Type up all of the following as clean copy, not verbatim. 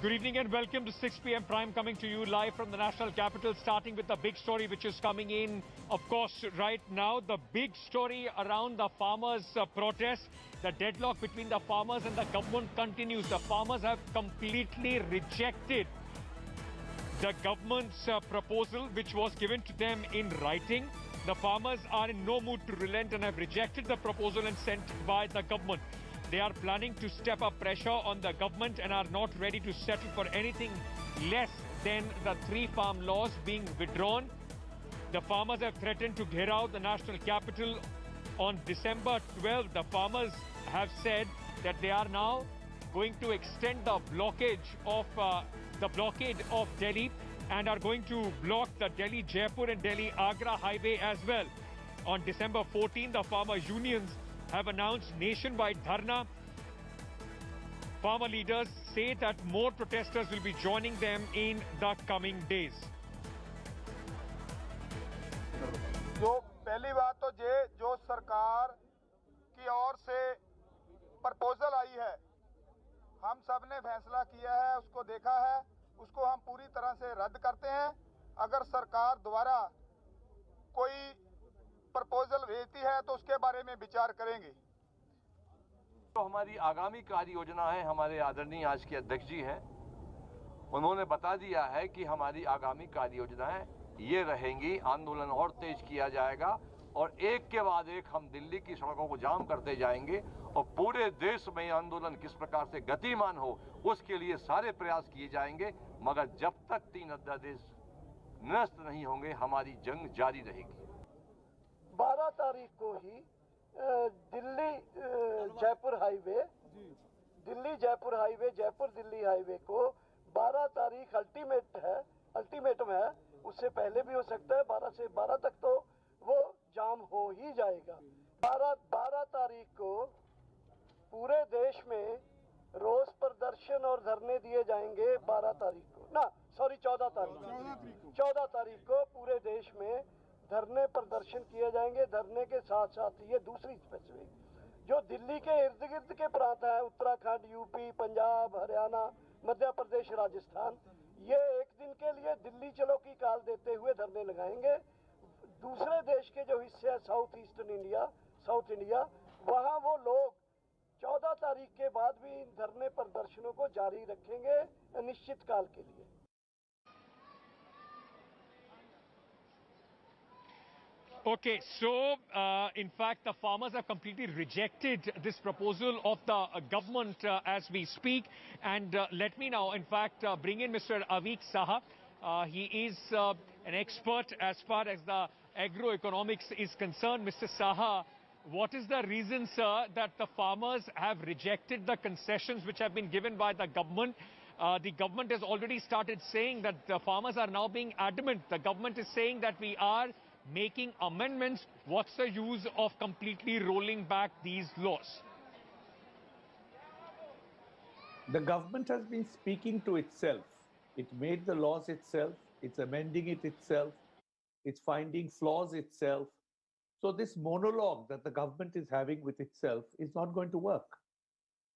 Good evening and welcome to 6 p.m. Prime, coming to you live from the national capital, starting with the big story which is coming in. Of course, right now, the big story around the farmers' protest. The deadlock between the farmers and the government continues. The farmers have completely rejected the government's proposal, which was given to them in writing. The farmers are in no mood to relent and have rejected the proposal and sent by the government. They are planning to step up pressure on the government and are not ready to settle for anything less than the 3 farm laws being withdrawn. The farmers have threatened to clear out the national capital on December 12th. The farmers have said that they are now going to extend the blockade of Delhi and are going to block the Delhi-Jaipur and Delhi-Agra highway as well. On December 14th, the farmer unions have announced nationwide dharna. Farmer leaders say that more protesters will be joining them in the coming days. जो पहली बात तो जो सरकार की ओर से proposal आई है, हम सब ने फैसला किया है, उसको देखा है, उसको हम पूरी तरह से रद्द करते हैं। अगर सरकार द्वारा कोई प्रपोजल भेजती है तो उसके बारे में विचार करेंगे। तो हमारी आगामी कार्य योजना है, हमारे आदरणीय आज के अध्यक्ष जी हैं, उन्होंने बता दिया है कि हमारी आगामी कार्य योजनाएं ये रहेंगी। आंदोलन और तेज किया जाएगा और एक के बाद एक हम दिल्ली की सड़कों को जाम करते जाएंगे और पूरे देश में आंदोलन किस प्रकार से गतिमान हो उसके लिए सारे प्रयास किए जाएंगे। मगर जब तक 3 अध्यादेश निरस्त नहीं होंगे, हमारी जंग जारी रहेगी। 12 तारीख को ही दिल्ली जयपुर हाईवे, जयपुर दिल्ली हाईवे को 12 तारीख अल्टीमेटम है। उससे पहले भी हो सकता है, 12 से 12 तक तो वो जाम हो ही जाएगा। 12 तारीख को पूरे देश में रोज प्रदर्शन और धरने दिए जाएंगे। 14 तारीख को पूरे देश में धरने प्रदर्शन किए जाएंगे। धरने के साथ साथ ये दूसरी स्पेसिफिक जो दिल्ली के इर्द गिर्द के प्रांत है, उत्तराखंड, यूपी, पंजाब, हरियाणा, मध्य प्रदेश, राजस्थान, ये एक दिन के लिए दिल्ली चलो की काल देते हुए धरने लगाएंगे। दूसरे देश के जो हिस्से है साउथ इंडिया, वहाँ वो लोग 14 तारीख के बाद भी इन धरने प्रदर्शनों को जारी रखेंगे अनिश्चित काल के लिए। Okay, so in fact the farmers have completely rejected this proposal of the government as we speak, and let me now in fact bring in Mr. Avik Saha. He is an expert as far as the agroeconomics is concerned. Mr. Saha, what is the reason, sir, that the farmers have rejected the concessions which have been given by the government? The government has already started saying that the farmers are now being adamant. The government is saying that we are making amendments. What's the use of completely rolling back these laws? The government has been speaking to itself. It made the laws itself. It's amending it itself. It's finding flaws itself. So this monologue that the government is having with itself is not going to work.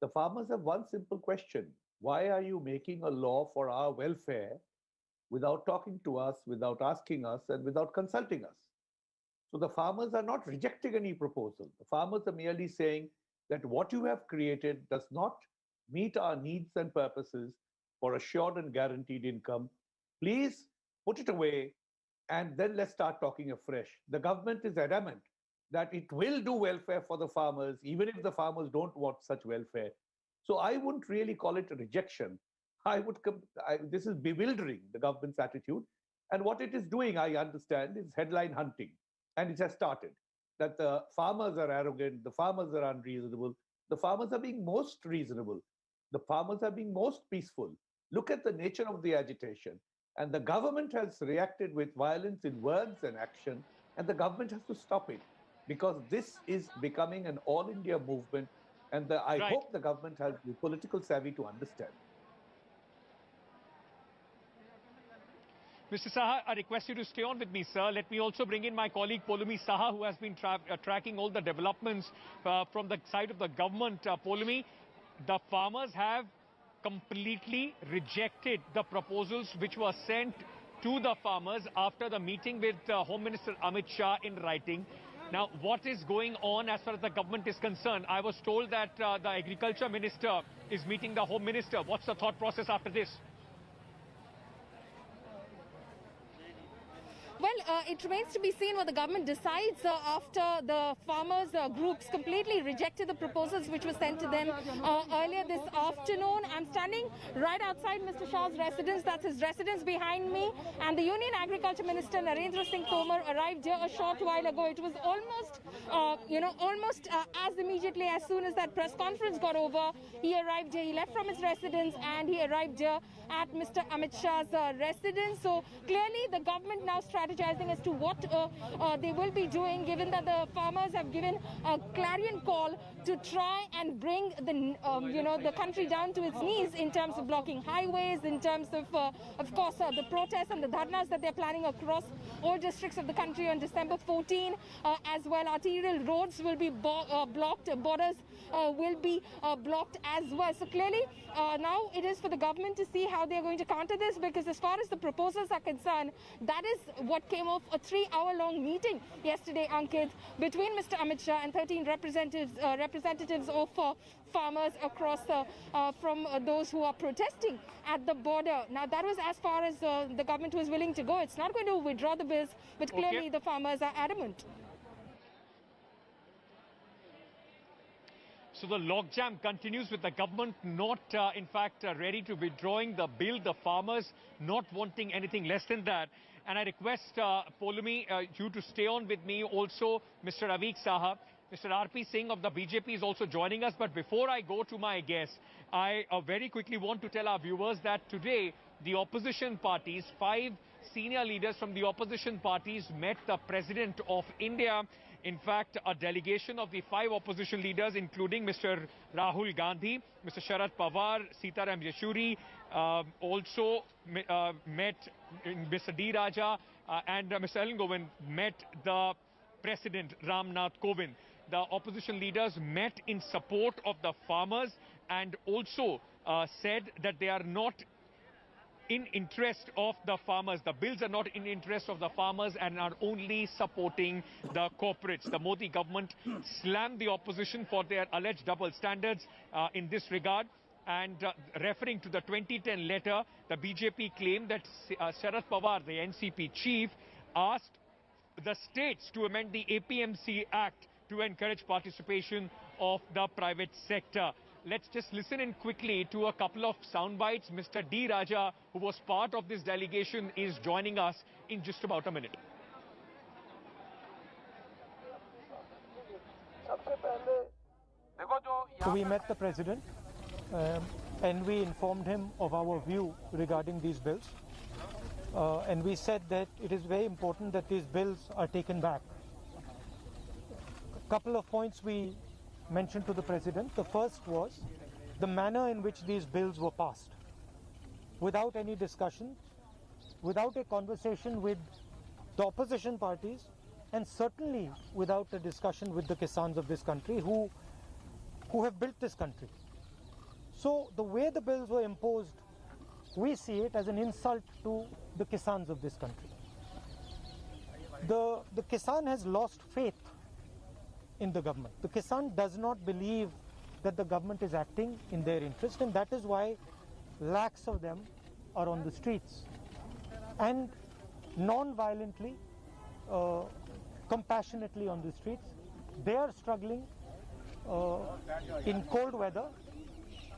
The farmers have one simple question. Why are you making a law for our welfare without talking to us, without asking us, and without consulting us? So the farmers are not rejecting any proposal. The farmers are merely saying that what you have created does not meet our needs and purposes for assured and guaranteed income. Please put it away and then let's start talking afresh. The government is adamant that it will do welfare for the farmers, even if the farmers don't want such welfare. So I wouldn't really call it a rejection. This is bewildering, the government's attitude. And what it is doing, I understand, is headline hunting. And it has started. That the farmers are arrogant, the farmers are unreasonable. The farmers are being most reasonable. The farmers are being most peaceful. Look at the nature of the agitation. And the government has reacted with violence in words and action. And the government has to stop it. Because this is becoming an all-India movement. And I hope the government has the political savvy to understand. Mr. Saha, I request you to stay on with me, sir. Let me also bring in my colleague Poulomi Saha, who has been tracking all the developments from the side of the government. Poulomi, the farmers have completely rejected the proposals which were sent to the farmers after the meeting with Home Minister Amit Shah in writing. Now, what is going on as far as the government is concerned? I was told that the Agriculture Minister is meeting the Home Minister. What's the thought process after this? Well, it remains to be seen what the government decides after the farmers' groups completely rejected the proposals which were sent to them earlier this afternoon. I'm standing right outside Mr. Shah's residence. That's his residence behind me. And the Union Agriculture Minister Narendra Singh Tomar arrived here a short while ago. It was almost, as immediately as soon as that press conference got over, he arrived here. He left from his residence and he arrived here at Mr. Amit Shah's residence. So clearly the government now strategizing as to what they will be doing, given that the farmers have given a clarion call to try and bring the country down to its knees in terms of blocking highways, in terms of course, the protests and the dharnas that they're planning across all districts of the country on December 14. As well, arterial roads will be blocked, borders will be blocked as well. So clearly, now it is for the government to see how they're going to counter this, because as far as the proposals are concerned, that is what came off a 3-hour-long meeting yesterday, Ankit, between Mr. Amit Shah and 13 representatives of farmers across from those who are protesting at the border. Now, that was as far as the government was willing to go. It's not going to withdraw the bills, but clearly the farmers are adamant. So the logjam continues with the government not, in fact, ready to withdrawing the bill, the farmers not wanting anything less than that. And I request, Poulomi, you to stay on with me. Also, Mr. Avik Saha, Mr. R.P. Singh of the BJP is also joining us. But before I go to my guest, I very quickly want to tell our viewers that today the opposition parties, 5 senior leaders from the opposition parties met the President of India. In fact, a delegation of the 5 opposition leaders, including Mr. Rahul Gandhi, Mr. Sharad Pawar, Sitaram Yeshuri, also met Mr. D. Raja and Mr. Ellen Govind met the President Ramnath Kovind. The opposition leaders met in support of the farmers and also said that they are not in interest of the farmers. The bills are not in interest of the farmers and are only supporting the corporates. The Modi government slammed the opposition for their alleged double standards in this regard. And referring to the 2010 letter, the BJP claimed that Sharad Pawar, the NCP chief, asked the states to amend the APMC Act to encourage participation of the private sector. Let's just listen in quickly to a couple of sound bites. Mr. D. Raja, who was part of this delegation, is joining us in just about a minute. We met the President and we informed him of our view regarding these bills. And we said that it is very important that these bills are taken back. A couple of points we mentioned to the President. The first was the manner in which these bills were passed. Without any discussion, without a conversation with the opposition parties, and certainly without a discussion with the Kisans of this country who have built this country. So the way the bills were imposed, we see it as an insult to the Kisans of this country. The Kisan has lost faith in the government. The Kisan does not believe that the government is acting in their interest, and that is why lakhs of them are on the streets. And non-violently, compassionately on the streets, they are struggling in cold weather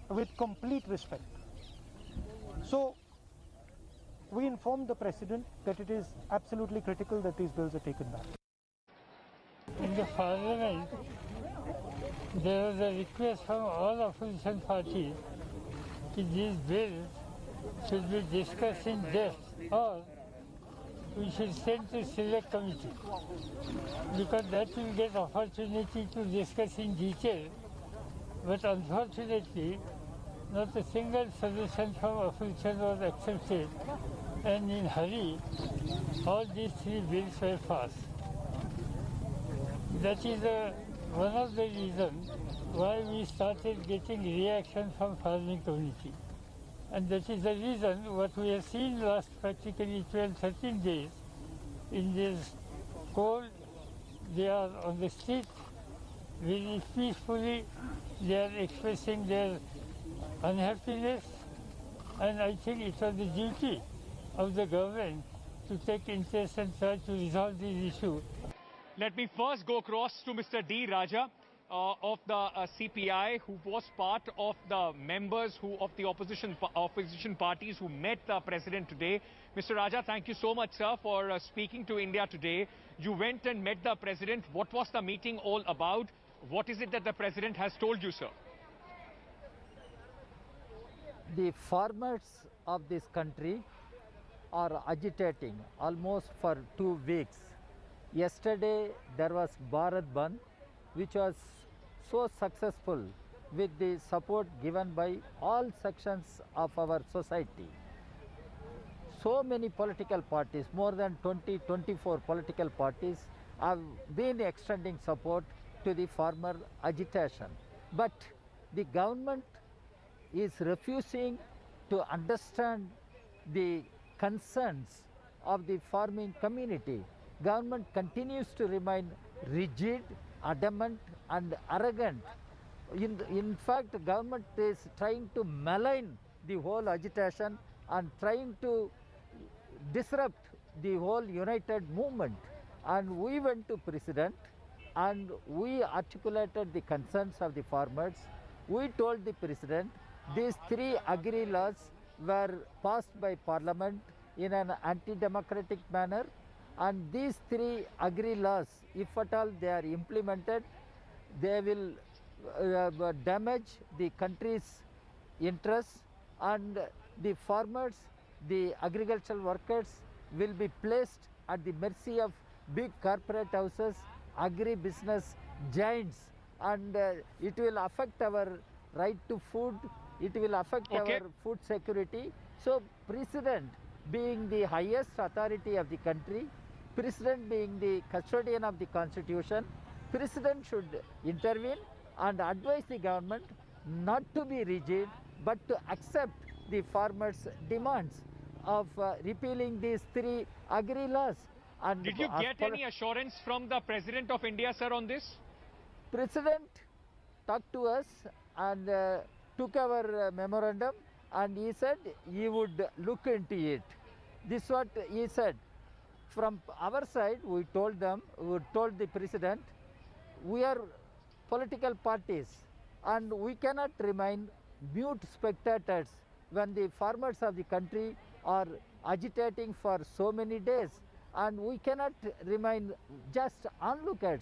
with complete respect. So we informed the President that it is absolutely critical that these bills are taken back. In the Parliament, there was a request from all opposition parties that these bills should be discussed in depth, or we should send to select committee, because that will get opportunity to discuss in detail. But unfortunately, not a single suggestion from opposition was accepted, and in hurry, all these 3 bills were passed. That is one of the reasons why we started getting reaction from farming community. And that is the reason what we have seen last practically 12-13 days in this cold. They are on the street very peacefully. They are expressing their unhappiness, and I think it was the duty of the government to take interest and try to resolve this issue. Let me first go across to Mr. D. Raja of the CPI, who was part of the members of the opposition parties who met the president today. Mr. Raja, thank you so much, sir, for speaking to India today. You went and met the president. What was the meeting all about? What is it that the president has told you, sir? The farmers of this country are agitating almost for 2 weeks. Yesterday there was Bharat Bandh, which was so successful with the support given by all sections of our society. So many political parties, more than 24 political parties have been extending support to the farmer agitation. But the government is refusing to understand the concerns of the farming community. Government continues to remain rigid, adamant and arrogant. In fact, government is trying to malign the whole agitation and trying to disrupt the whole united movement. And we went to President and we articulated the concerns of the farmers. We told the President these 3 agri laws were passed by Parliament in an anti-democratic manner, and these 3 agri laws, if at all they are implemented, they will damage the country's interests, and the farmers, the agricultural workers will be placed at the mercy of big corporate houses, agri-business giants, and it will affect our right to food, it will affect our food security. So President, being the highest authority of the country, President being the custodian of the Constitution, President should intervene and advise the government not to be rigid but to accept the farmers' demands of repealing these 3 agri laws. And did you get any assurance from the President of India, sir, on this? President talked to us and took our memorandum, and he said he would look into it. This is what he said. From our side, we told the President, we are political parties and we cannot remain mute spectators when the farmers of the country are agitating for so many days, and we cannot remain just onlookers.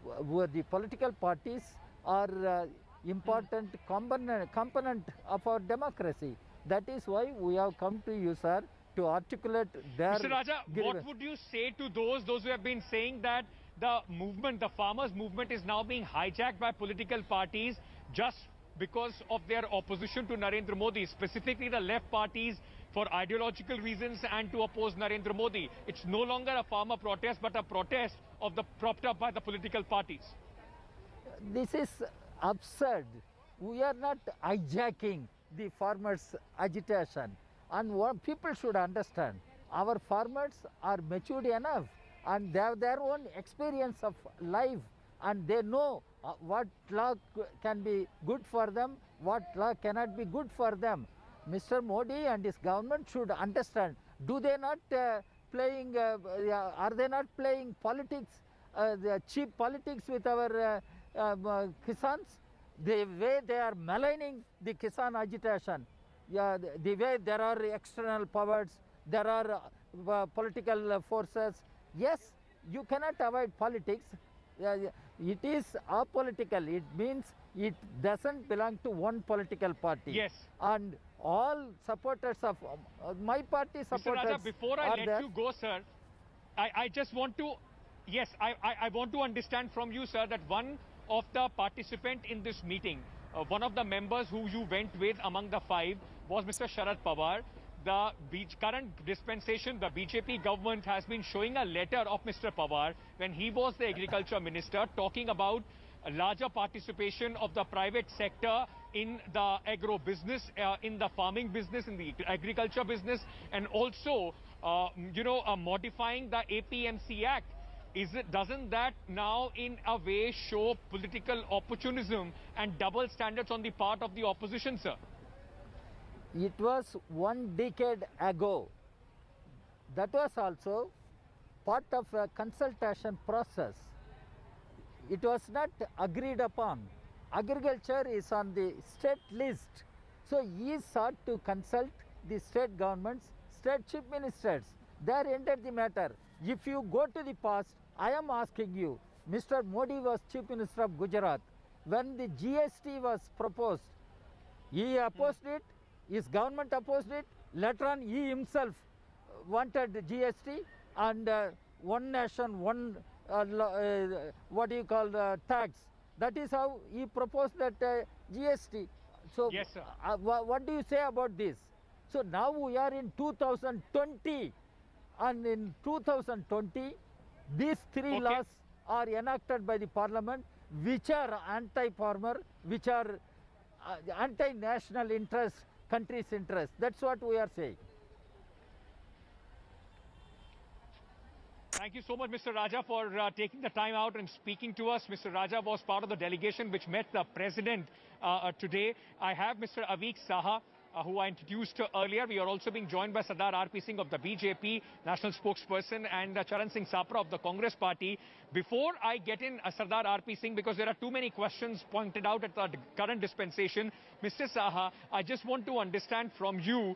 The political parties are important component of our democracy. That is why we have come to you, sir, to articulate their... Mr. Raja, what would you say to those who have been saying that the movement, the farmers' movement, is now being hijacked by political parties just because of their opposition to Narendra Modi, specifically the left parties, for ideological reasons and to oppose Narendra Modi? It's no longer a farmer protest, but a protest of the propped up by the political parties. This is absurd. We are not hijacking the farmers' agitation. And what people should understand, our farmers are matured enough and they have their own experience of life, and they know what law can be good for them, what law cannot be good for them. Mr. Modi and his government should understand. Do they not playing? Are they not playing politics, the cheap politics with our Kisans? The way they are maligning the Kisan agitation, the way there are external powers, there are political forces. Yes, you cannot avoid politics. It is apolitical. It means it doesn't belong to one political party. Yes. And all supporters of my party supporters. Mr. Raja, before I let you go, sir, I just want to, yes, I want to understand from you, sir, that one of the participants in this meeting, one of the members who you went with among the 5 was Mr. Sharad Pawar. The current dispensation, the BJP government has been showing a letter of Mr. Pawar when he was the agriculture minister, talking about a larger participation of the private sector in the agro business, in the farming business, in the agriculture business, and also, modifying the APMC Act. Doesn't that now in a way show political opportunism and double standards on the part of the opposition, sir? It was 1 decade ago. That was also part of a consultation process. It was not agreed upon. Agriculture is on the state list. So he sought to consult the state governments, state chief ministers. There ended the matter. If you go to the past, I am asking you, Mr. Modi was Chief Minister of Gujarat. When the GST was proposed, he opposed it, his government opposed it. Later on, he himself wanted the GST and one nation, one tax. That is how he proposed that GST. So, yes, sir. What do you say about this? So now we are in 2020, and in 2020, these three laws are enacted by the parliament, which are anti-farmer, which are anti-national interest, country's interest. That's what we are saying. Thank you so much, Mr. Raja, for taking the time out and speaking to us. Mr. Raja was part of the delegation which met the president today. I have Mr. Avik Saha, who I introduced earlier. We are also being joined by Sardar R.P. Singh of the BJP, national spokesperson, and Charan Singh Sapra of the Congress party. Before I get in Sardar R.P. Singh, because there are too many questions pointed out at the current dispensation, Mr. Saha, I just want to understand from you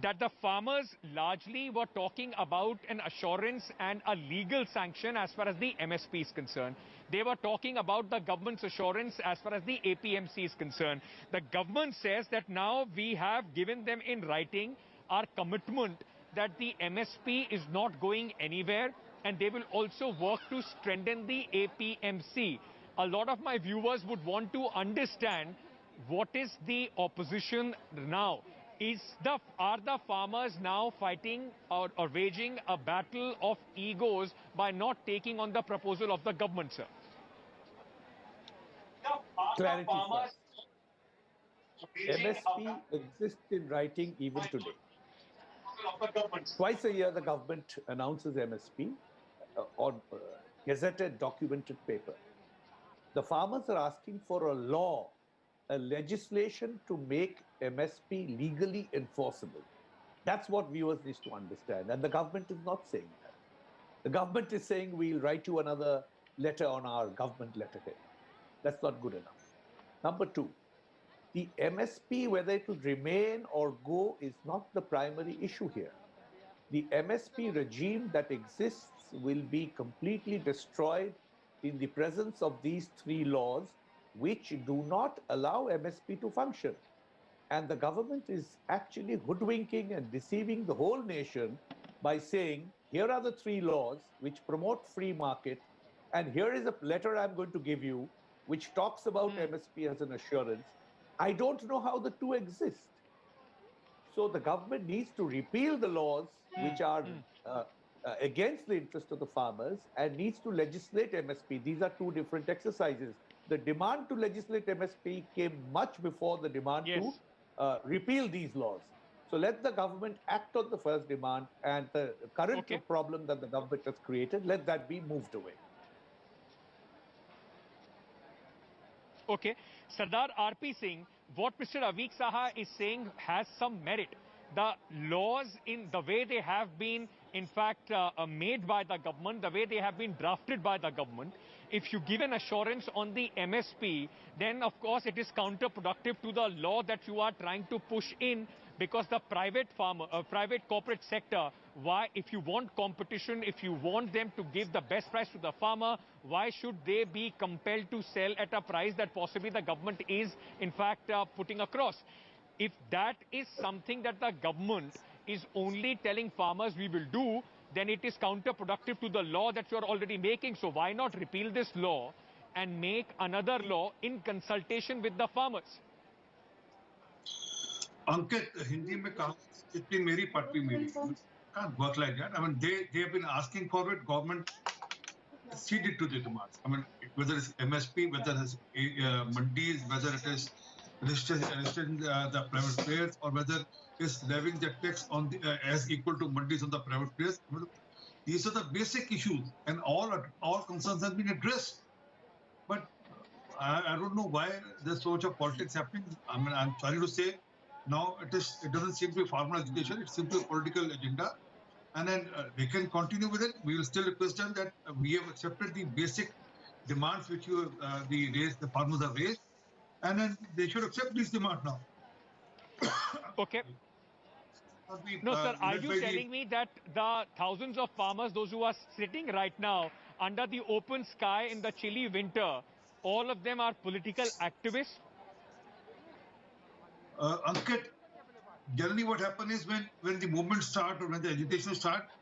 that the farmers largely were talking about an assurance and a legal sanction as far as the MSP is concerned. They were talking about the government's assurance as far as the APMC is concerned. The government says that now we have given them in writing our commitment that the MSP is not going anywhere, and they will also work to strengthen the APMC. A lot of my viewers would want to understand what is the opposition now. Are the farmers now fighting or waging a battle of egos by not taking on the proposal of the government, sir? Clarity first. MSP exists in writing even today. Twice a year, the government announces MSP on gazetted documented paper. The farmers are asking for a law, a legislation to make MSP legally enforceable. That's what viewers need to understand. And the government is not saying that. The government is saying, we'll write you another letter on our government letterhead. That's not good enough. Number two, the MSP, whether it would remain or go, is not the primary issue here. The MSP regime that exists will be completely destroyed in the presence of these three laws, which do not allow MSP to function. And the government is actually hoodwinking and deceiving the whole nation by saying, here are the three laws which promote free market, and here is a letter I'm going to give you which talks about MSP as an assurance. I don't know how the two exist. So the government needs to repeal the laws which are against the interest of the farmers and needs to legislate MSP. These are two different exercises. The demand to legislate MSP came much before the demand to repeal these laws. So let the government act on the first demand, and the current problem that the government has created, let that be moved away. Okay. Sardar R.P. Singh, what Mr. Avik Saha is saying has some merit. The laws, in the way they have been, in fact, made by the government, the way they have been drafted by the government, if you give an assurance on the MSP, then of course it is counterproductive to the law that you are trying to push in, because the private corporate sector, why, if you want competition, if you want them to give the best price to the farmer, why should they be compelled to sell at a price that possibly the government is in fact putting across? If that is something that the government is only telling farmers we will do, then it is counterproductive to the law that you are already making. So why not repeal this law and make another law in consultation with the farmers? Ankit, Hindi mein kaha, itni meri patpi meri. Can't work like that. I mean, they have been asking for it. Government ceded to the demands. I mean, whether it's MSP, whether it's mandis, whether it is restricting the private players, or whether it's levying the tax on the, as equal to mandis on the private players. These are the basic issues, and all concerns have been addressed. But I don't know why there's so much of politics happening. I mean, I'm sorry to say, now it doesn't seem to be farmer agitation. It's simply a political agenda, and then they can continue with it. We will still request them that we have accepted the basic demands which the farmers have raised, and then they should accept these demands now. Okay. No, sir, are you telling me that the thousands of farmers, those who are sitting right now under the open sky in the chilly winter, all of them are political activists? Ankit, generally what happens is when the movement starts or when the agitation starts,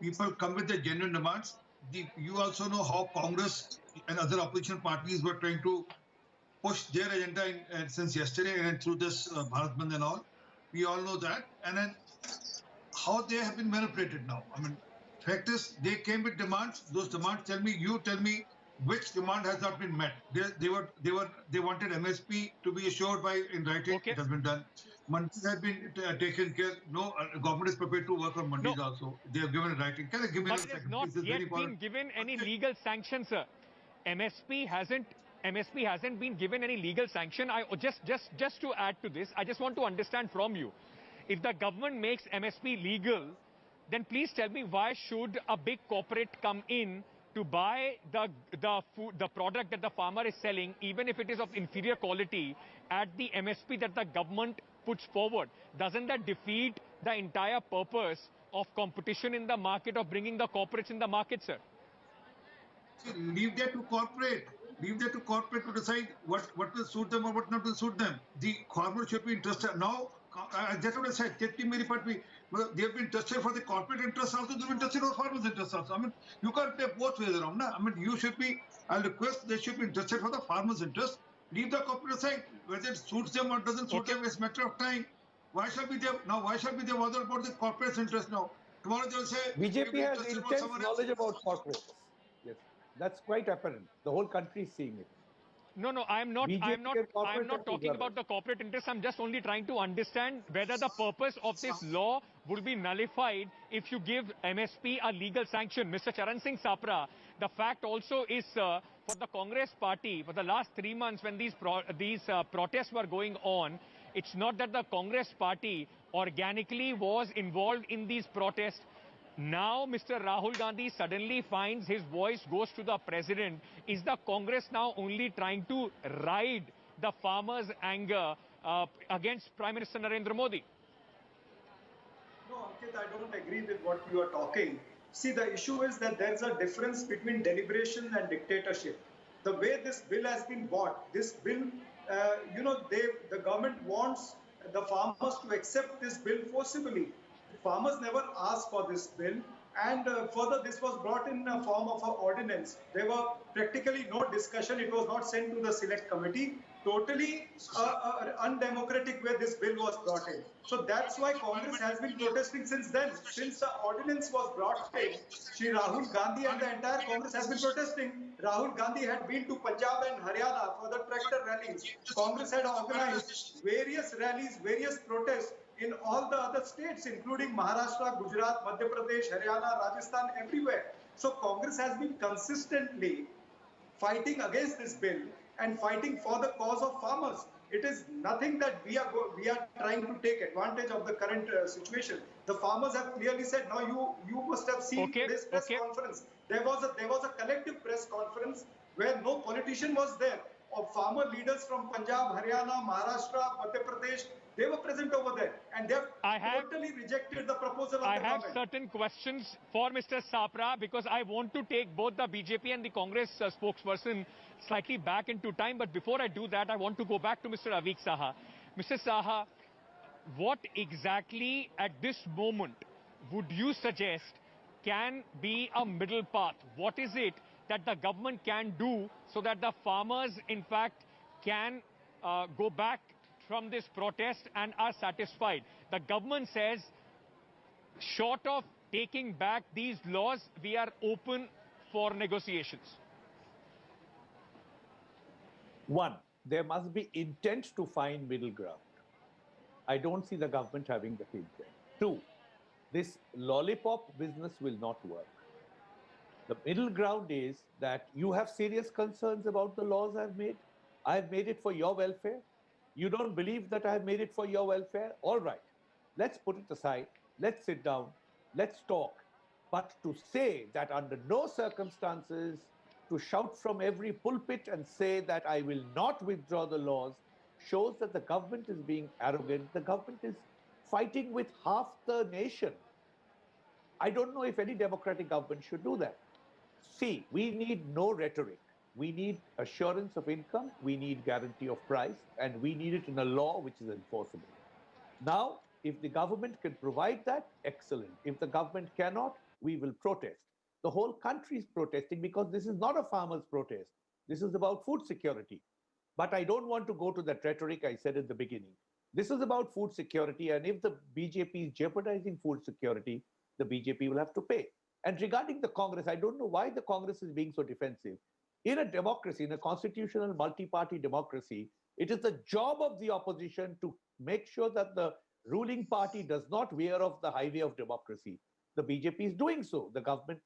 people come with their genuine demands. You also know how Congress and other opposition parties were trying to push their agenda since yesterday and through this Bharat Bandh and all. We all know that. And then how they have been manipulated now. I mean, fact is, they came with demands. Those demands, tell me which demand has not been met. They wanted MSP to be assured by in writing. Okay. It has been done. Mandis have been taken care. No, government is prepared to work on mandis also. They have given a writing. Can I give me a second? But it has not yet been given any legal sanction, sir. MSP hasn't been given any legal sanction. Just to add to this, I just want to understand from you, if the government makes MSP legal, then please tell me, why should a big corporate come in to buy the product that the farmer is selling, even if it is of inferior quality, at the MSP that the government puts forward? Doesn't that defeat the entire purpose of competition in the market, of bringing the corporates in the market, sir? Leave that to corporate. Leave that to corporate to decide what will suit them or what not will suit them. The farmer should be interested. Now, that's what I said. They have been interested for the corporate interest also. They've been interested for farmers' interest also. I mean, you can't play both ways around. Na? I mean, you should be, I'll request they should be interested for the farmers' interest. Leave the corporate aside. Whether it suits them or doesn't suit them, it's a matter of time. Why shall we bother about the corporate's interest now? Tomorrow they'll say... BJP has intense knowledge about corporates. Yes, that's quite apparent. The whole country is seeing it. No, I'm not talking about the corporate interest. I'm just only trying to understand whether the purpose of this law would be nullified if you give MSP a legal sanction. Mr. Charan Singh Sapra, the fact also is, for the Congress party, for the last 3 months when these protests were going on, it's not that the Congress party organically was involved in these protests. Now, Mr. Rahul Gandhi suddenly finds his voice goes to the president. Is the Congress now only trying to ride the farmers' anger against Prime Minister Narendra Modi? No, Ankit, I don't agree with what you are talking. See, the issue is that there's a difference between deliberation and dictatorship. The way this bill has been bought, this bill, the government wants the farmers to accept this bill forcibly. Farmers never asked for this bill, and further this was brought in a form of an ordinance. There were practically no discussion. It was not sent to the select committee. Totally undemocratic way this bill was brought in. So that's why Congress has been protesting since then. Since the ordinance was brought in, Shri Rahul Gandhi and the entire Congress has been protesting. Rahul Gandhi had been to Punjab and Haryana for the tractor rallies. Congress had organized various rallies, various protests in all the other states, including Maharashtra, Gujarat, Madhya Pradesh, Haryana, Rajasthan, everywhere. So Congress has been consistently fighting against this bill and fighting for the cause of farmers. It is nothing that we are trying to take advantage of the current situation. The farmers have clearly said, no, you must have seen this press conference. There was a collective press conference where no politician was there. Of farmer leaders from Punjab, Haryana, Maharashtra, Madhya Pradesh, they were present over there, and they have totally rejected the proposal of the government. I have certain questions for Mr. Sapra, because I want to take both the BJP and the Congress spokesperson slightly back into time. But before I do that, I want to go back to Mr. Avik Saha. Mr. Saha, what exactly at this moment would you suggest can be a middle path? What is it that the government can do so that the farmers, in fact, can go back from this protest and are satisfied? The government says, short of taking back these laws, we are open for negotiations. One, there must be intent to find middle ground. I don't see the government having that intent. Two, this lollipop business will not work. The middle ground is that you have serious concerns about the laws I've made. I've made it for your welfare. You don't believe that I've made it for your welfare? All right, let's put it aside. Let's sit down. Let's talk. But to say that under no circumstances, to shout from every pulpit and say that I will not withdraw the laws, shows that the government is being arrogant. The government is fighting with half the nation. I don't know if any democratic government should do that. See, we need no rhetoric. We need assurance of income, we need guarantee of price, and we need it in a law which is enforceable. Now, if the government can provide that, excellent. If the government cannot, we will protest. The whole country is protesting because this is not a farmer's protest. This is about food security. But I don't want to go to that rhetoric I said at the beginning. This is about food security, and if the BJP is jeopardizing food security, the BJP will have to pay. And regarding the Congress, I don't know why the Congress is being so defensive. In a democracy, in a constitutional multi-party democracy, it is the job of the opposition to make sure that the ruling party does not veer off the highway of democracy. The BJP is doing so. The government,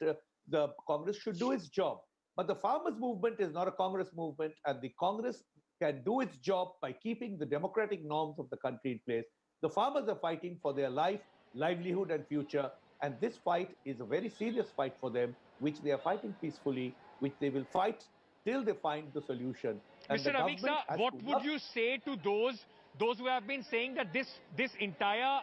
the Congress should do its job. But the farmers' movement is not a Congress movement, and the Congress can do its job by keeping the democratic norms of the country in place. The farmers are fighting for their life, livelihood, and future. And this fight is a very serious fight for them, which they are fighting peacefully, which they will fight till they find the solution. And Mr. Raviksa, what would you say to those who have been saying that this entire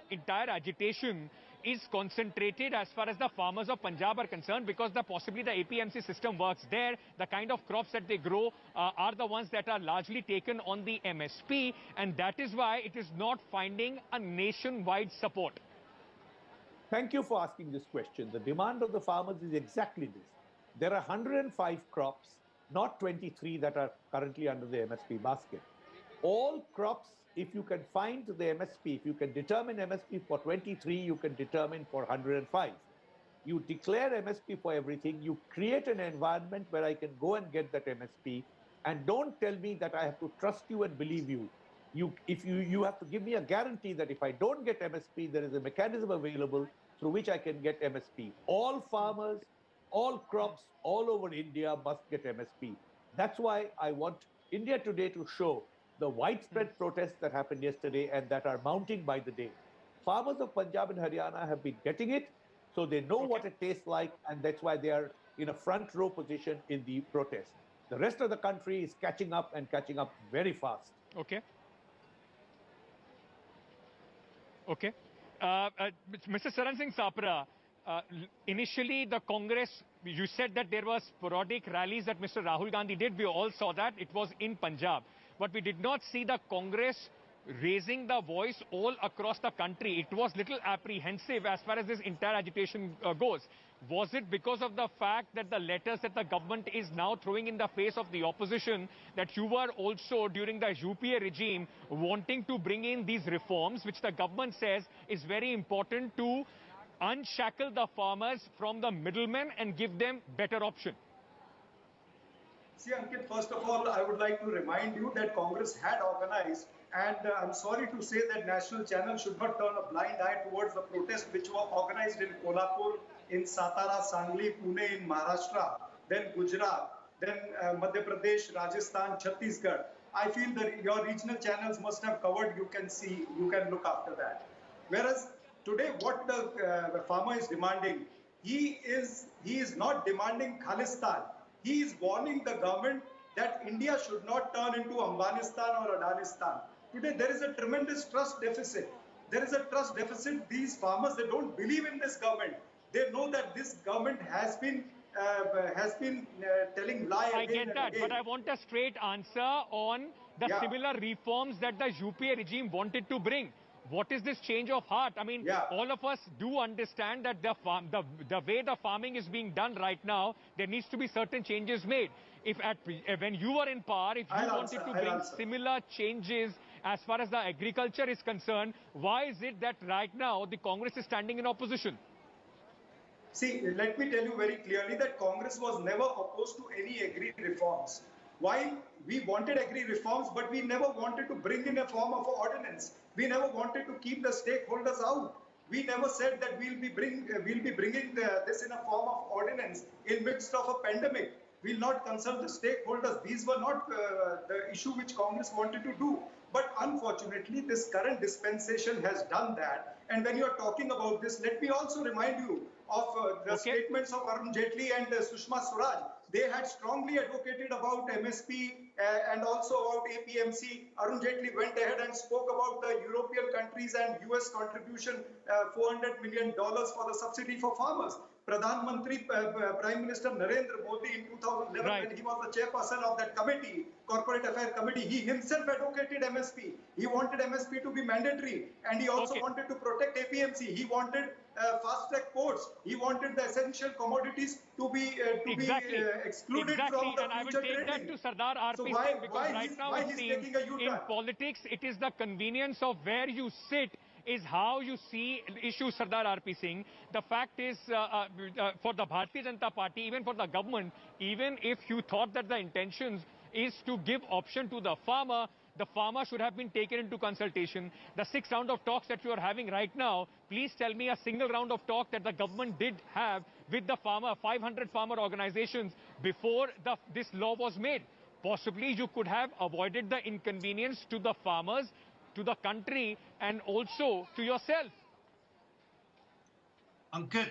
agitation is concentrated as far as the farmers of Punjab are concerned, because possibly the APMC system works there, the kind of crops that they grow are the ones that are largely taken on the MSP, and that is why it is not finding a nationwide support? Thank you for asking this question. The demand of the farmers is exactly this. There are 105 crops, not 23 that are currently under the MSP basket. All crops, if you can find the MSP, if you can determine MSP for 23, you can determine for 105. You declare MSP for everything, you create an environment where I can go and get that MSP, and don't tell me that I have to trust you and believe you. You have to give me a guarantee that if I don't get MSP, there is a mechanism available through which I can get MSP. All farmers, all crops, all over India must get MSP. That's why I want India Today to show the widespread protests that happened yesterday and that are mounting by the day. Farmers of Punjab and Haryana have been getting it, so they know what it tastes like, and that's why they are in a front row position in the protest. The rest of the country is catching up, and catching up very fast. Okay. Okay. Mr. Saran Singh Sapra, initially the Congress, you said that there were sporadic rallies that Mr. Rahul Gandhi did. We all saw that. It was in Punjab. But we did not see the Congress raising the voice all across the country. It was little apprehensive as far as this entire agitation goes. Was it because of the fact that the letters that the government is now throwing in the face of the opposition, that you were also during the UPA regime wanting to bring in these reforms, which the government says is very important to unshackle the farmers from the middlemen and give them better option? See, Ankit, first of all, I would like to remind you that Congress had organized, and I'm sorry to say that national channel should not turn a blind eye towards the protests which were organized in Kolhapur, in Satara, Sangli, Pune in Maharashtra, then Gujarat, then Madhya Pradesh, Rajasthan, Chhattisgarh. I feel that your regional channels must have covered. You can see, you can look after that. Whereas today, what the farmer is demanding, he is not demanding Khalistan. He is warning the government that India should not turn into Afghanistan or Adanistan. Today, there is a tremendous trust deficit. There is a trust deficit. These farmers, they don't believe in this government. They know that this government has been telling lies. I get that, but I want a straight answer on the similar reforms that the UPA regime wanted to bring. What is this change of heart? I mean, all of us do understand that the way the farming is being done right now, there needs to be certain changes made. When you were in power, if you wanted to bring similar changes as far as the agriculture is concerned, why is it that right now the Congress is standing in opposition? See, let me tell you very clearly that Congress was never opposed to any agri reforms. While we wanted agri reforms, but we never wanted to bring in a form of ordinance. We never wanted to keep the stakeholders out. We never said that we'll be bringing this in a form of ordinance in midst of a pandemic. We'll not consult the stakeholders. These were not the issue which Congress wanted to do. But unfortunately, this current dispensation has done that. And when you are talking about this, let me also remind you of the statements of Arun Jaitley and Sushma Swaraj. They had strongly advocated about MSP and also about APMC. Arun Jaitley went ahead and spoke about the European countries and US contribution, $400 million for the subsidy for farmers. Pradhan Mantri, Prime Minister Narendra Modi in 2011, when he was the chairperson of that committee, Corporate Affairs Committee, he himself advocated MSP. He wanted MSP to be mandatory, and he also wanted to protect APMC. He wanted fast-track ports. He wanted the essential commodities to be excluded from the and I will take that to Sardar RP Singh, because right now it seems in politics it is the convenience of where you sit is how you see issues, Sardar RP Singh. The fact is, for the Bharatiya Janata Party, even for the government, even if you thought that the intentions is to give option to the farmer should have been taken into consultation. The 6th round of talks that you are having right now, please tell me a single round of talk that the government did have with the 500 farmer organizations before this law was made. Possibly you could have avoided the inconvenience to the farmers, to the country, and also to yourself. Ankit,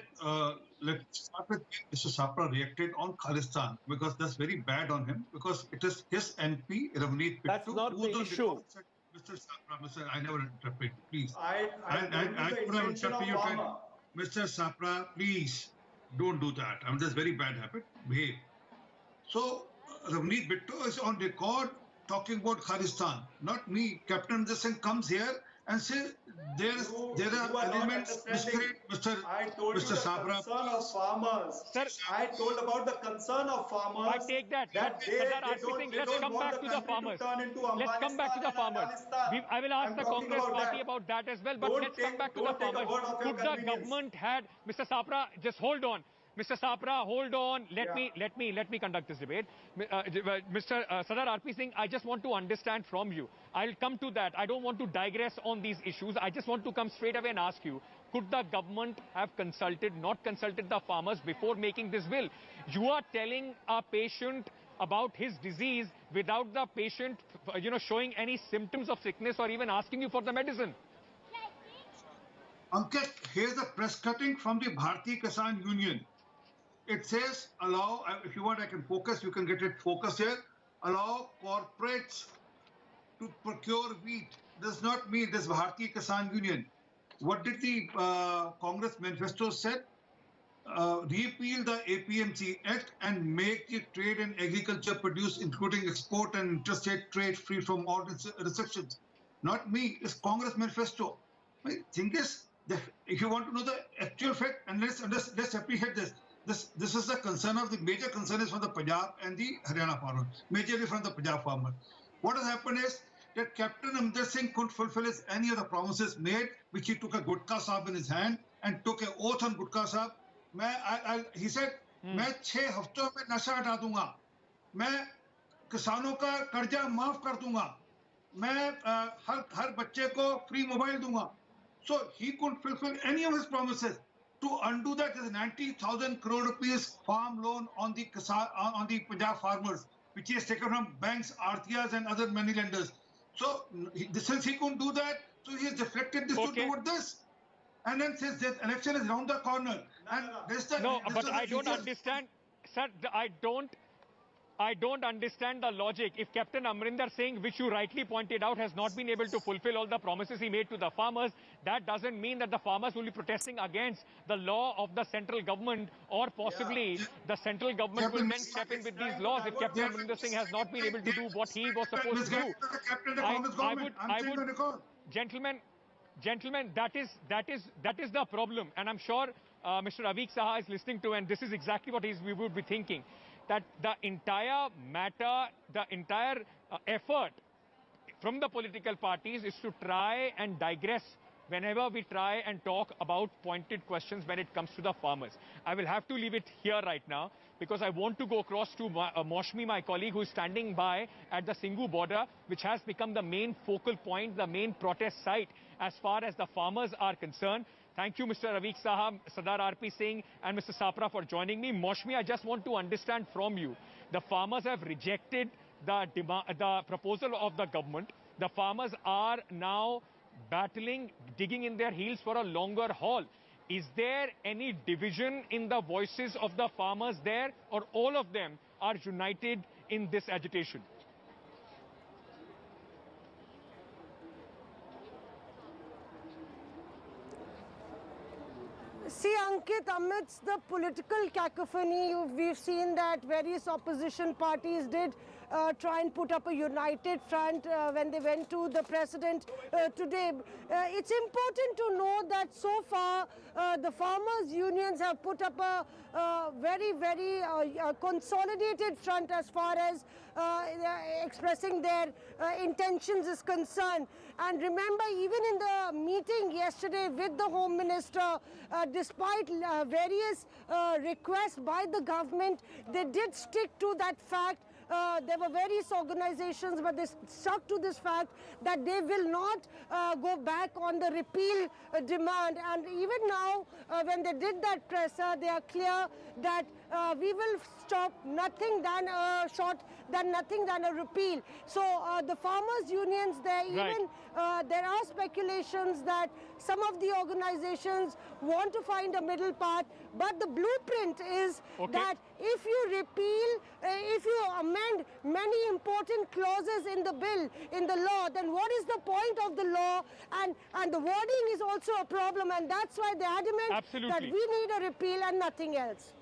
let's start with Mr. Sapra reacted on Khalistan, because that's very bad on him, because it is his MP, Ravneet Bittu. That's not the issue. Mr. Sapra, I never interrupted, please. I could have interrupted you. Mr. Sapra, please don't do that. I mean, that's very bad habit. Behave. So, Ravneet Bittu is on record talking about Khalistan, not me. Captain Amrinder Singh comes here and says there are elements. I told you the concern of farmers. Sir, I told about the concern of farmers. I take that. Let's come back to the farmers. Let's come back to the farmers. I will ask the Congress party about that as well. But let's come back to the farmers. Could the government had Mr. Sapra? Just hold on. Mr. Sapra, hold on. Let me conduct this debate. Mr. Sardar RP Singh, I just want to understand from you. I'll come to that. I don't want to digress on these issues. I just want to come straight away and ask you, could the government have not consulted the farmers before making this bill? You are telling a patient about his disease without the patient, showing any symptoms of sickness or even asking you for the medicine. Ankit, here's a press cutting from the Bharatiya Kisan Union. It says, allow, if you want I can focus, you can get it focused here, allow corporates to procure wheat. Does not mean this Bharatiya Kisan Union. What did the Congress manifesto said? Repeal the APMC Act and make the trade and agriculture produce, including export and interstate trade, free from all restrictions. Not me, it's Congress manifesto. The thing is, if you want to know the actual fact, and let's appreciate this. This is the concern of the major concern is from the Punjab and the Haryana farmers, majorly from the Punjab farmer. What has happened is that Captain Amrinder Singh couldn't fulfill any of the promises made, which he took a Gutka Sahib in his hand and took an oath on Gutka Sahib. He said, मैं 6 हफ्तों में नशा हटा दूंगा, मैं किसानों का कर्जा माफ कर दूंगा, मैं हर बच्चे को फ्री मोबाइल दूंगा. So he couldn't fulfill any of his promises. To undo that is 90,000 crore rupees farm loan on the Punjab farmers, which he has taken from banks, Arthiyas and other money lenders. So since he couldn't do that, so he has deflected this to toward this. And then since the election is around the corner, but I don't understand, sir. I don't understand the logic. If Captain Amrinder Singh, which you rightly pointed out, has not been able to fulfill all the promises he made to the farmers, that doesn't mean that the farmers will be protesting against the law of the central government, or possibly the central government will then step in with these laws if Captain Amrinder Singh has not been able to do what he was supposed to do. I would, gentlemen, that is the problem, and I'm sure Mr. Avik Saha is listening to, and this is exactly what we would be thinking. That the entire matter, the entire effort from the political parties is to try and digress whenever we try and talk about pointed questions when it comes to the farmers. I will have to leave it here right now because I want to go across to Maushmi, my colleague, who is standing by at the Singhu border, which has become the main focal point, the main protest site as far as the farmers are concerned. Thank you, Mr. Raviq Sahab, Sardar RP Singh and Mr. Sapra for joining me. Maushmi, I just want to understand from you. The farmers have rejected the proposal of the government. The farmers are now battling, digging in their heels for a longer haul. Is there any division in the voices of the farmers there, or all of them are united in this agitation? See, Ankit, amidst the political cacophony, we've seen that various opposition parties did try and put up a united front when they went to the president today. It's important to know that so far the farmers' unions have put up a very consolidated front as far as expressing their intentions is concerned. And remember, even in the meeting yesterday with the Home Minister, despite various requests by the government, they did stick to that fact. There were various organizations, but they stuck to this fact that they will not go back on the repeal demand. And even now, when they did that presser, they are clear that we will stop nothing than a repeal. So the farmers' unions, even there are speculations that some of the organizations want to find a middle path, but the blueprint is that if you repeal, if you amend many important clauses in the bill, in the law, then what is the point of the law? And the wording is also a problem, and that's why they're adamant that we need a repeal and nothing else.